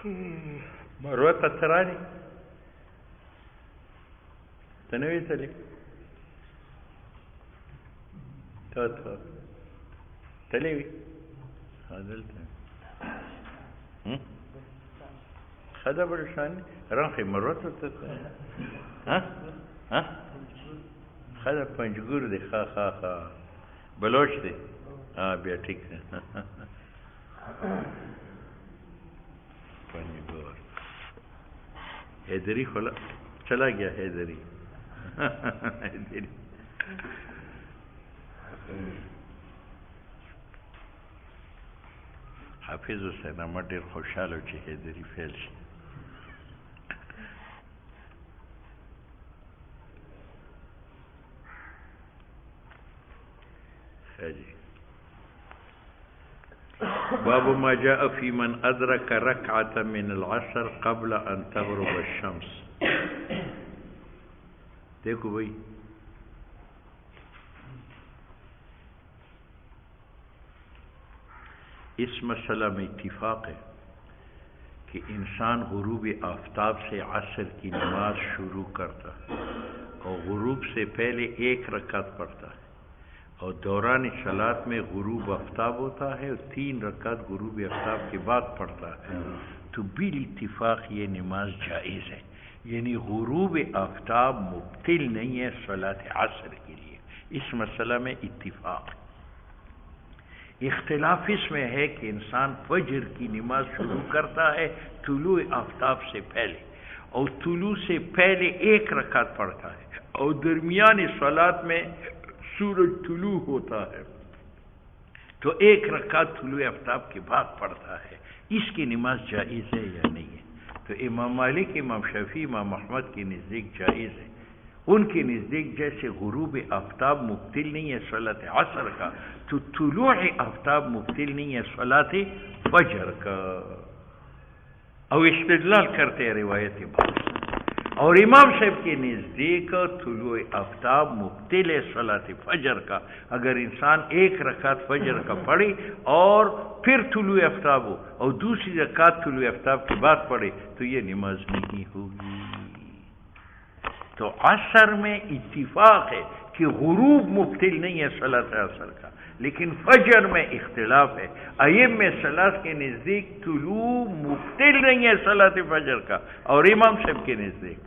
مروه ته ترانی تنوي تلي تو تلي هذلت هذا برشان رانخي مروه ته ها هذا پنجګور دی خا بلوچ دی بیا ٹھیک ہے پنجګور حیدری خلا چلا گیا حیدری حافظ حسین احمد ډېر خوشحاله چې حیدری فیل شي باب ما جاء في من أدرك ركعة من العصر قبل أن تغرب الشمس. دیکھو بھائی اس مسئلہ میں اتفاق ہے کہ انسان غروب آفتاب سے عصر کی نماز شروع کرتا ہے اور غروب سے پہلے ایک رکعت پڑھتا ہے اور دوران صلاۃ میں غروب آفتاب ہوتا ہے اور 3 رکعت غروب آفتاب کے بعد پڑھتا ہے تو بالاتفاق یہ نماز جائز ہے. یعنی غروب آفتاب مبطل نہیں ہے صلاۃ عصر کے لیے. اس مسئلہ میں اتفاق ہے. اختلاف اس میں ہے کہ انسان فجر کی نماز شروع کرتا ہے طلوع آفتاب سے پہلے اور طلوع سے پہلے 1 رکعت پڑھتا ہے اور درمیان صلاۃ میں سورج طلوع ہوتا ہے تو 1 رکعت طلوع آفتاب کے بعد پڑھتا ہے. اس کی نماز جائز ہے یا نہیں ہے؟ تو امام مالک، امام شافعی، امام احمد کے نزدیک جائز ہے. ان کے نزدیک جیسے غروب آفتاب مبطل نہیں ہے صلاۃ عصر کا تو طلوع آفتاب مبطل نہیں ہے صلاۃ فجر کا. اور استدلال کرتے ہیں روایت بعض اور امام صاحب کے نزدیک طلوع آفتاب مبطل ہے صلاۃ فجر کا. اگر انسان 1 رکعت فجر کا پڑھے اور پھر طلوع آفتاب ہو اور دوسری رکعت طلوع آفتاب کے بعد پڑھے تو یہ نماز نہیں ہوگی. تو عصر میں اتفاق ہے کہ غروب مبطل نہیں ہے صلاۃ عصر کا، لیکن فجر میں اختلاف ہے. ائمہ ثلاث کے نزدیک طلوع مبطل نہیں ہے صلاۃ فجر کا اور امام صاحب کے نزدیک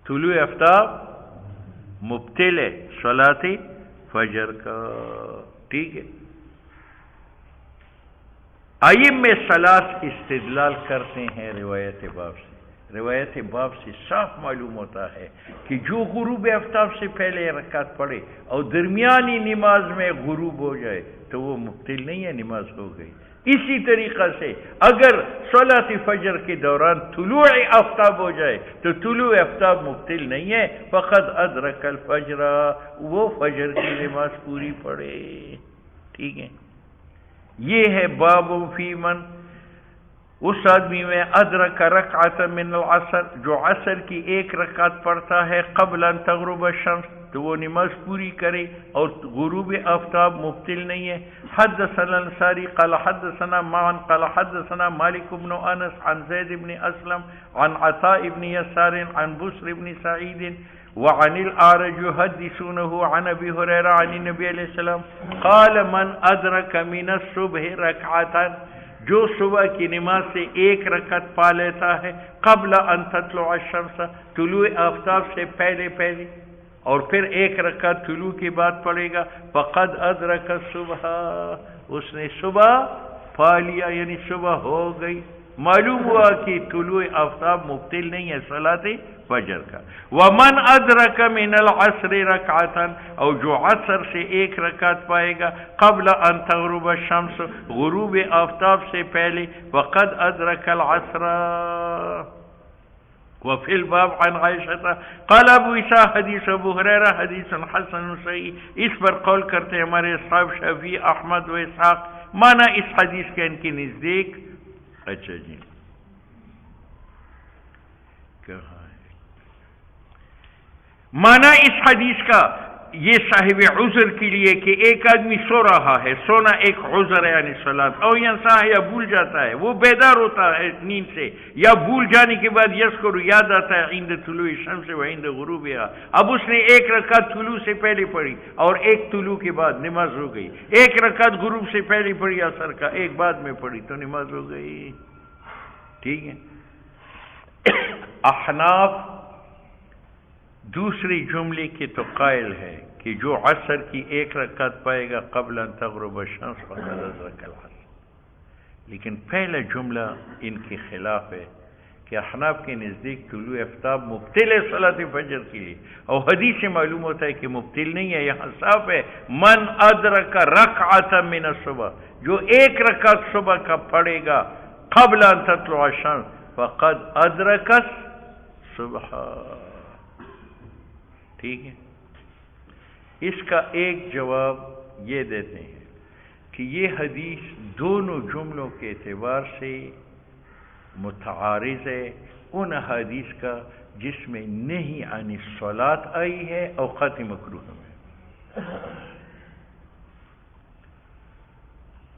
طلوع آفتاب مبطل ہے صلاۃ فجر کا. ٹھیک ہے. ائمہ ثلاث استدلال کرتے ہیں روایت باب سے. روایت باب سے صاف معلوم ہوتا ہے کہ جو غروب آفتاب سے پہلے رکعت پڑھے اور درمیانی نماز میں غروب ہو جائے تو وہ مبطل نہیں ہے، نماز ہو گئی. اسی طریقہ سے اگر صلاۃ فجر کے دوران طلوع آفتاب ہو جائے تو طلوع آفتاب مبطل نہیں ہے. فقط ادرک الفجر، وہ فجر کی نماز پوری پڑھے. ٹھیک ہے. یہ ہے باب فی من، اس آدمی میں ادرک رکعت من العصر، جو عصر کی 1 رکعت پڑھتا ہے قبل ان تغرب الشمس تو وہ نماز پوری کرے اور غروب آفتاب مبطل نہیں ہے. حدثنا الانصاری قال حدثنا معن قال حدثنا مالک بن انس عن زید بن اسلم عن عطاء بن يسار عن بسر بن سعید وعن الاعرج يحدثونه عن ابي هريره عن النبي عليه السلام قال من ادرك من الصبح ركعه، جو صبح کی نماز سے 1 رکعت پا لیتا ہے قبل ان تطلع الشمس، طلوع آفتاب سے پہلے اور پھر 1 رکعت طلوع کے بعد پڑھے گا، فقد ادرک الصبح، اس نے صبح پا لیا، یعنی صبح ہو گئی. معلوم ہوا کہ طلوع آفتاب مبطل نہیں ہے صلاۃ فجر کا. ومن ادرک من العصر رکعتا، اور جو عصر سے 1 رکعت پائے گا قبل ان تغرب الشمس، غروب آفتاب سے پہلے، فقد ادرک العصر. وفي الباب عن عائشہ قال ابو عیسیٰ حدیث ابو ہریرہ حدیث حسن صحیح. اس پر قول کرتے ہیں ہمارے اصحاب شافعی، احمد و اسحاق. معنی اس حدیث کے ان کے نزدیک، اچھا جی کہاں ہے معنی اس حدیث کا یہ صاحب عذر کے لیے کہ ایک آدمی سو رہا ہے، سونا ایک عذر ہے یعنی صلاۃ، اور انسان ہے یا بھول جاتا ہے، وہ بیدار ہوتا ہے نیند سے، یا بھول جانے کے بعد یذکر یاد آتا ہے عند طلوع الشمس و عند غروبها، اب اس نے ایک رکعت طلوع سے پہلے پڑھی اور ایک طلوع کے بعد نماز ہو گئی، ایک رکعت غروب سے پہلے پڑھی عصر کا، ایک بعد میں پڑھی تو نماز ہو گئی. ٹھیک ہے. احناف دوسری جملے کے تو قائل ہے کہ جو عصر کی ایک رکعت پائے گا قبل ان تغرب الشمس فقد ادرک العصر، لیکن پہلا جملہ ان کے خلاف ہے کہ احناف کے نزدیک طلوع آفتاب مبطل ہے صلاۃ فجر کے لیے، اور حدیث سے معلوم ہوتا ہے کہ مبطل نہیں ہے، یہاں صاف ہے من ادرک رکعۃ من الصبح، جو ایک رکعت صبح کا پڑھے گا قبل ان تطلع الشمس فقد ادرک الصبح. ٹھیک ہے. اس کا ایک جواب یہ دیتے ہیں کہ یہ حدیث دونوں جملوں کے اعتبار سے متعارض ہے ان حدیث کا جس میں نہیں عن الصلاۃ آئی ہے اوقات مکروہ میں،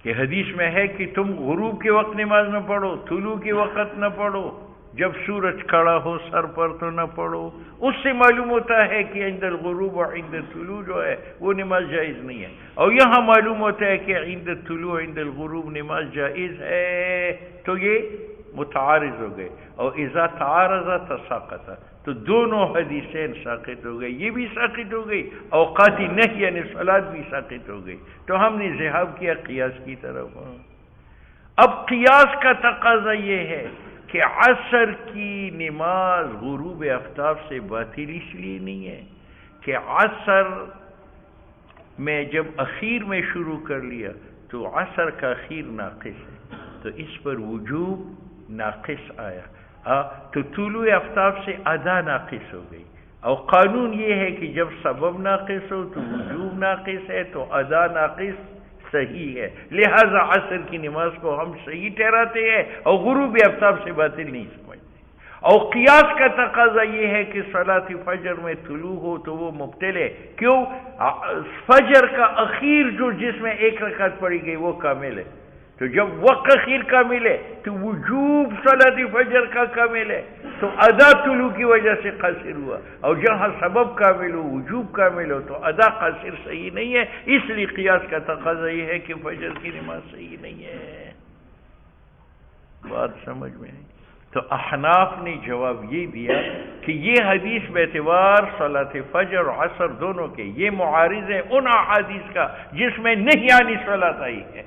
کہ حدیث میں ہے کہ تم غروب کے وقت نماز نہ پڑھو، طلوع کے وقت نہ پڑھو، جب سورج کھڑا ہو سر پر تو نہ پڑھو. اس سے معلوم ہوتا ہے کہ عند الغروب اور عند الطلوع جو ہے وہ نماز جائز نہیں ہے، اور یہاں معلوم ہوتا ہے کہ عند الطلوع عند الغروب نماز جائز ہے، تو یہ متعارض ہو گئے. اور اذا تعارض تساقط، تو دونوں حدیثیں ساقط ہو گئی، یہ بھی ساقط ہو گئی، اوقات نہی یعنی صلاۃ بھی ساقط ہو گئی. تو ہم نے ذہاب کیا قیاس کی طرف. اب قیاس کا تقاضا یہ ہے کہ عصر کی نماز غروب آفتاب سے باطل اس لیے نہیں ہے کہ عصر میں جب اخیر میں شروع کر لیا تو عصر کا اخیر ناقص ہے، تو اس پر وجوب ناقص آیا، تو طلوع آفتاب سے ادا ناقص ہو گئی. اور قانون یہ ہے کہ جب سبب ناقص ہو تو وجوب ناقص ہے، تو ادا ناقص صحیح ہے، لہذا عصر کی نماز کو ہم صحیح ٹھہراتے ہیں اور غروب آفتاب سے باطل نہیں سمجھتے. اور قیاس کا تقاضا یہ ہے کہ صلاۃ فجر میں طلوع ہو تو وہ مبطل ہے. کیوں؟ فجر کا اخیر جو جس میں ایک رکعت پڑھی گئی وہ کامل ہے، تو جب وقت اخیر کامل ہے تو وجوب صلاۃ فجر کا کامل ہے، تو ادا طلوع کی وجہ سے قاصر ہوا. اور جہاں سبب کامل ہو وجوب کامل ہو تو ادا قاصر صحیح نہیں ہے. اس لیے قیاس کا تقاضا یہ ہے کہ فجر کی نماز صحیح نہیں ہے. بات سمجھ میں نہیں؟ تو احناف نے جواب یہ دیا کہ یہ حدیث باعتبار صلاۃ فجر اور عصر دونوں کے یہ معارض ہے ان احادیث کا جس میں نہیں آنی صلاۃ آئی ہے،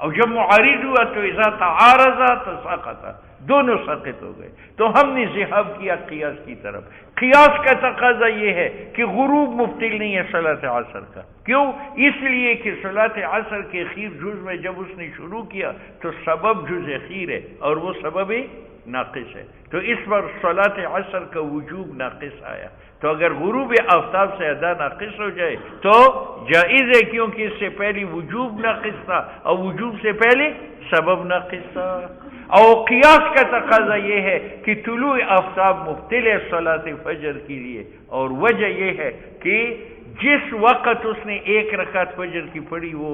اور جب معارض ہوا تو اذا تعارض تساقط، دونوں ساقط ہو گئے. تو ہم نے ذہاب کیا قیاس کی طرف. قیاس کا تقاضا یہ ہے کہ غروب مبطل نہیں ہے صلاۃ عصر کا. کیوں؟ اس لیے کہ صلاۃ عصر کے اخیر جز میں جب اس نے شروع کیا تو سبب جز اخیر ہے اور وہ سبب ناقص ہے، تو اس پر صلاۃ عصر کا وجوب ناقص آیا. تو اگر غروب آفتاب سے ادا ناقص ہو جائے تو جائز ہے، کیونکہ اس سے پہلے وجوب ناقص تھا اور وجوب سے پہلے سبب ناقص تھا. اور قیاس کا تقاضا یہ ہے کہ طلوع آفتاب مبطل ہے صلاۃ فجر کے لیے، اور وجہ یہ ہے کہ جس وقت اس نے ایک رکعت فجر کی پڑھی وہ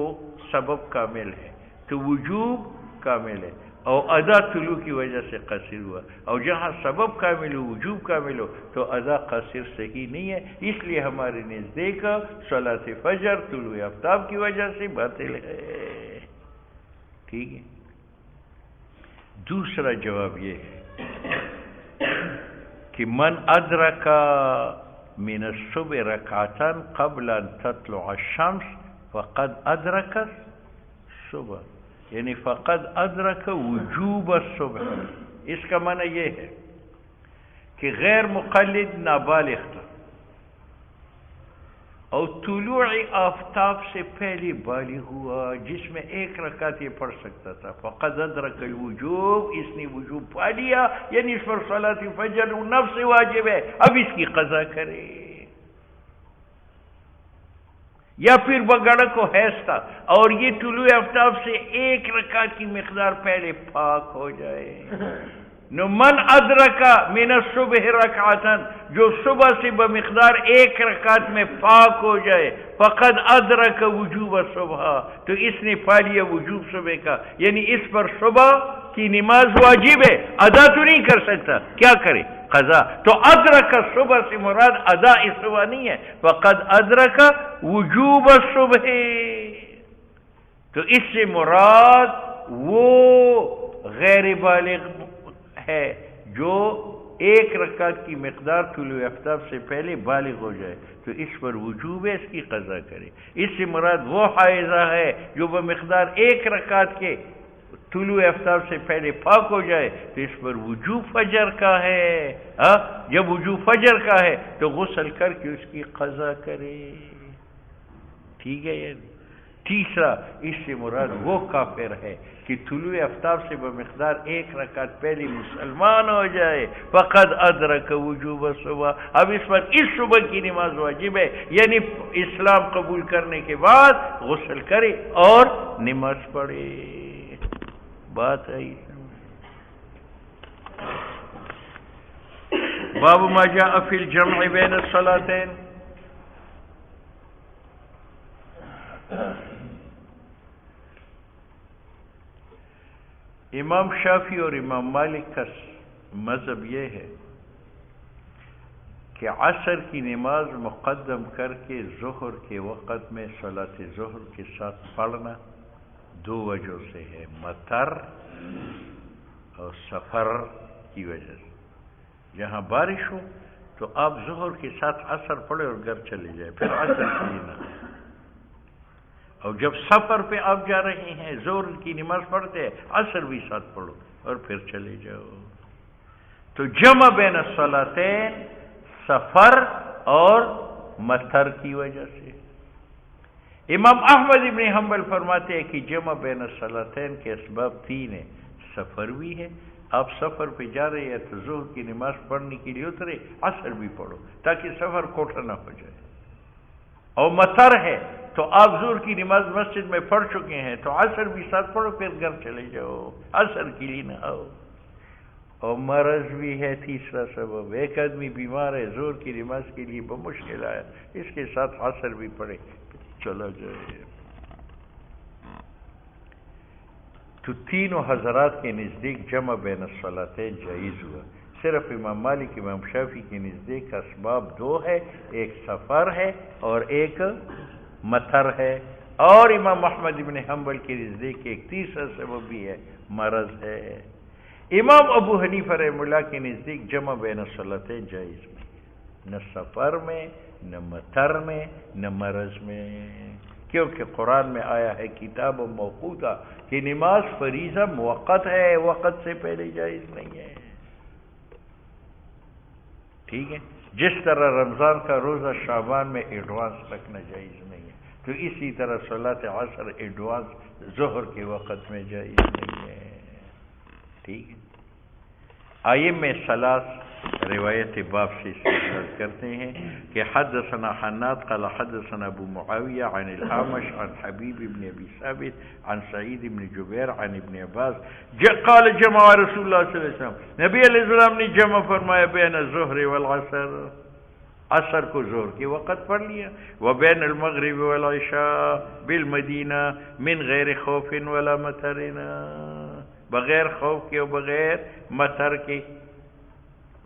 سبب کامل ہے تو وجوب کامل ہے، اور ادا طلوع کی وجہ سے قاصر ہوا. اور جہاں سبب کامل ہو وجوب کامل ہو تو ادا قاصر صحیح نہیں ہے. اس لیے ہمارے نزدیک صلاۃ فجر طلوع آفتاب کی وجہ سے باطل ہے. ٹھیک ہے. دوسرا جواب یہ ہے کہ من ادرک من الصبح رکعتا قبل ان تطلع الشمس فقد ادرک الصبح، یعنی فقد ادرک وجوب الصبح. اس کا معنی یہ ہے کہ غیر مقلد نابالغ تھا اور طلوع آفتاب سے پہلے بالغ ہوا جس میں ایک رکعت یہ پڑھ سکتا تھا، فقد ادرک الوجوب، اس نے وجوب پا لیا، یعنی اس پر صلاۃ فجر نفس واجب ہے، اب اس کی قضا کرے. یا پھر بگڑ کو حیض تھا اور یہ طلوع آفتاب سے ایک رکعت کی مقدار پہلے پاک ہو جائے، نو من ادرکا من الصبح رکعتن، جو صبح سے بمقدار ایک رکعت میں پاک ہو جائے، فقد ادرک وجوب صبح، تو اس نے پا لیا وجوب صبح کا، یعنی اس پر صبح کی نماز واجب ہے، ادا تو نہیں کر سکتا، کیا کرے؟ قضا۔ تو ادرک صبح سے مراد ادا صبح نہیں ہے، فقد ادرک وجوب صبح، تو اس سے مراد وہ غیر بالغ ہے جو ایک رکعت کی مقدار طلوع آفتاب سے پہلے بالغ ہو جائے، تو اس پر وجوب ہے، اس کی قضا کرے۔ اس سے مراد وہ حائضہ ہے جو بمقدار ایک رکعت کے طلوع آفتاب سے پہلے پاک ہو جائے، تو اس پر وجوب فجر کا ہے۔ جب وجوب فجر کا ہے تو غسل کر کے اس کی قضا کرے، ٹھیک ہے؟ یعنی تیسرا، اس سے مراد وہ کافر ہے کہ طلوع آفتاب سے بمقدار ایک رکعت پہلے مسلمان ہو جائے، فقد ادرک وجوب صبح، اب اس پر اس صبح کی نماز واجب ہے، یعنی اسلام قبول کرنے کے بعد غسل کرے اور نماز پڑھے۔ بات ہے باب ما جاء فی الجمع بین الصلاتین۔ امام شافعی اور امام مالک کا مذہب یہ ہے کہ عصر کی نماز مقدم کر کے ظہر کے وقت میں صلاۃ ظہر کے ساتھ پڑھنا دو وجہ سے ہے، مطر اور سفر کی وجہ سے۔ جہاں بارش ہو تو آپ ظہر کے ساتھ عصر پڑھے اور گھر چلے جائے، پھر عصر کے لیے نہ، اور جب سفر پہ آپ جا رہے ہیں ظہر کی نماز پڑھتے ہیں، عصر بھی ساتھ پڑھو اور پھر چلے جاؤ۔ تو جمع بین الصلاتین سفر اور مطر کی وجہ سے۔ امام احمد ابن حنبل فرماتے ہیں کہ جمع بین الصلاتین کے اسباب تین ہیں، سفر بھی ہے، آپ سفر پہ جا رہے ہیں تو ظہر کی نماز پڑھنے کے لیے اترے، عصر بھی پڑھو تاکہ سفر کوٹھا نہ ہو جائے، اور مطر ہے تو آپ ظہر کی نماز مسجد میں پڑھ چکے ہیں تو عصر بھی ساتھ پڑھو پھر گھر چلے جاؤ، عصر کے لیے نہ آؤ۔ اور مرض بھی ہے تیسرا سبب، ایک آدمی بیمار ہے ظہر کی نماز کے لیے بمشکل آیا، اس کے ساتھ عصر بھی پڑھے چلا جائے۔ تو تینوں حضرات کے نزدیک جمع بین الصلاتین جائز ہوا، صرف امام مالک امام شافعی کے نزدیک اسباب دو ہے، ایک سفر ہے اور ایک مطر ہے، اور امام احمد بن حنبل کے نزدیک ایک تیسرا سبب بھی ہے، مرض ہے۔ امام ابو حنیفہ رحمہ اللہ کے نزدیک جمع بین الصلاتین جائز نہیں، نہ سفر میں، نہ مطر میں، نہ مرض میں، کیونکہ قرآن میں آیا ہے کتاب موقوتا کہ نماز فریضہ موقت ہے، وقت سے پہلے جائز نہیں ہے، ٹھیک ہے؟ جس طرح رمضان کا روزہ شعبان میں ایڈوانس رکھنا جائز نہیں ہے، تو اسی طرح صلاۃ عصر ایڈوانس ظہر کے وقت میں جائز نہیں ہے، ٹھیک ہے؟ ائمہ ثلاث روایت باب سے استدلال کرتے ہیں کہ حدثنا حناد قال حدثنا ابو معاویہ عن الاعمش عن حبیب بن ابی ثابت عن سعید بن جبیر عن ابن عباس قال جمع رسول اللہ صلی اللہ علیہ وسلم، نبی علیہ السلام نے جمع فرمایا بین الظہر والعصر، عصر کو ظہر کے وقت پڑھ لیا، وبین المغرب والعشاء بالمدینہ من غیر خوف ولا مطر، بغیر خوف کے اور بغیر مطر کے۔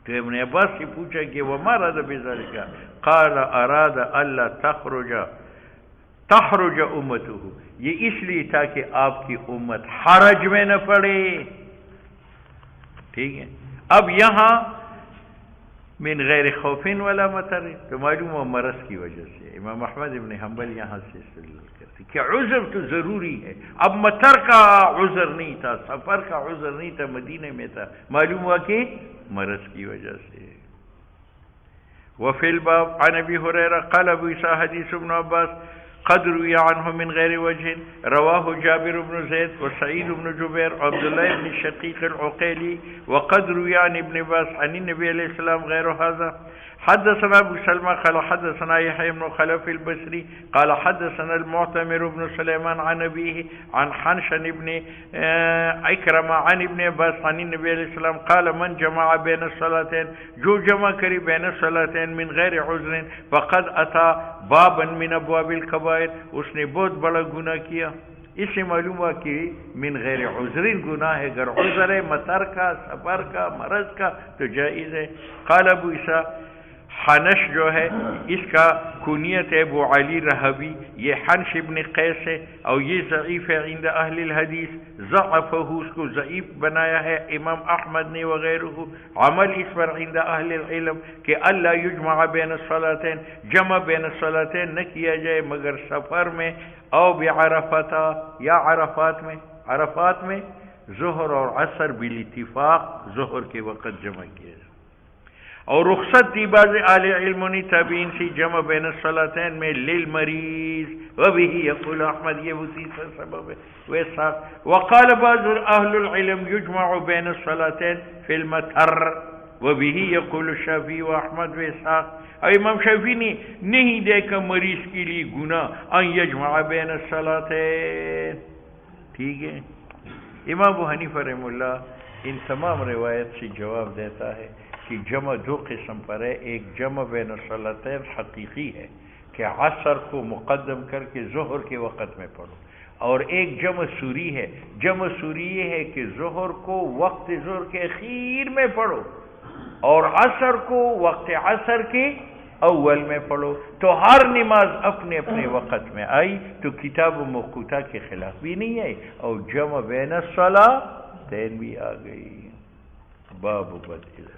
تو ابن عباس سے پوچھا کہ وما اراد بذلك، قال اراد الا تخرج امته، یہ اس لیے تھا کہ آپ کی امت حرج میں نہ پڑے، ٹھیک ہے؟ اب یہاں من غیر خوف ولا مطر تو معلوم ہوا مرض کی وجہ سے، امام احمد ابن حنبل یہاں سے استدلال کرتے کہ عذر تو ضروری ہے، اب مطر کا عذر نہیں تھا، سفر کا عذر نہیں تھا، مدینے میں تھا، معلوم ہوا کہ مرض کی وجہ سے۔ وفی الباب عن ابی ہریرہ قال ابو عیسیٰ حدیث ابن عباس قد روی عنہ من غیر وجہ رواہ جابر بن زید وسعید بن جبیر عبداللہ بن شقیق العقیلی وقد روی عن ابن عباس عن النبی علیہ السلام غیر هذا حدثنا ابو سلمہ قال حدثنا يحيى بن خلف البصري قال حدثنا المعتمر بن سليمان عن ابيه عن حنشن بن اکرمہ عن ابن عباس عن النبي علیہ السلام قال من جمع بين الصلاتين جو جمع کری بین الصلاتين من غیر عذر فقد اتى بابا من ابواب الكبائر اس نے بہت بڑا گناہ کیا. اس سے معلوم ہوا کہ من غیر عذرین گناہ ہے، اگر عذر ہے مطر کا، سفر کا، مرض کا تو جائز ہے. قال ابو عیسیٰ حنش جو ہے اس کا کنیت ہے ابو علی رہبی، یہ حنش ابن قیس ہے اور یہ ضعیف ہے عند اہل الحدیث، ضعفہ اس کو ضعیف بنایا ہے امام احمد نے وغیرہ. عمل اس پر عند اہل العلم کہ اللہ یجمع بین الصلاتین، جمع بین الصلاتین نہ کیا جائے مگر سفر میں او بعرفات یا عرفات میں ظہر اور عصر بالاتفاق ظہر کے وقت جمع کیا جائے. اور رخصت دی بعض اہل علم نے تابعین سے جمع بین الصلاتین میں للمریض وبه یقول احمد، یہ اسی سبب ہے ویسا. وقال بعض اہل العلم یجمع بین الصلاتین فی المطر وبه یقول الشافعی و احمد ویسا. اور امام شافعی نے نہیں دیکھا مریض کے لیے گناہ ان یجمع بین الصلاتین. ٹھیک ہے. امام ابو حنیفہ رحمہ اللہ ان تمام روایت سے جواب دیتا ہے کہ جمع دو قسم پر ہے. ایک جمع بین الصلاتین حقیقی ہے کہ عصر کو مقدم کر کے ظہر کے وقت میں پڑھو، اور ایک جمع سوری ہے. جمع سوری یہ ہے کہ ظہر کو وقت ظہر کے اخیر میں پڑھو اور عصر کو وقت عصر کے اول میں پڑھو. تو ہر نماز اپنے اپنے وقت میں آئی تو کتاب موقوتہ کے خلاف بھی نہیں آئی، اور جمع بین الصلاتین بھی آ گئی. باب بدء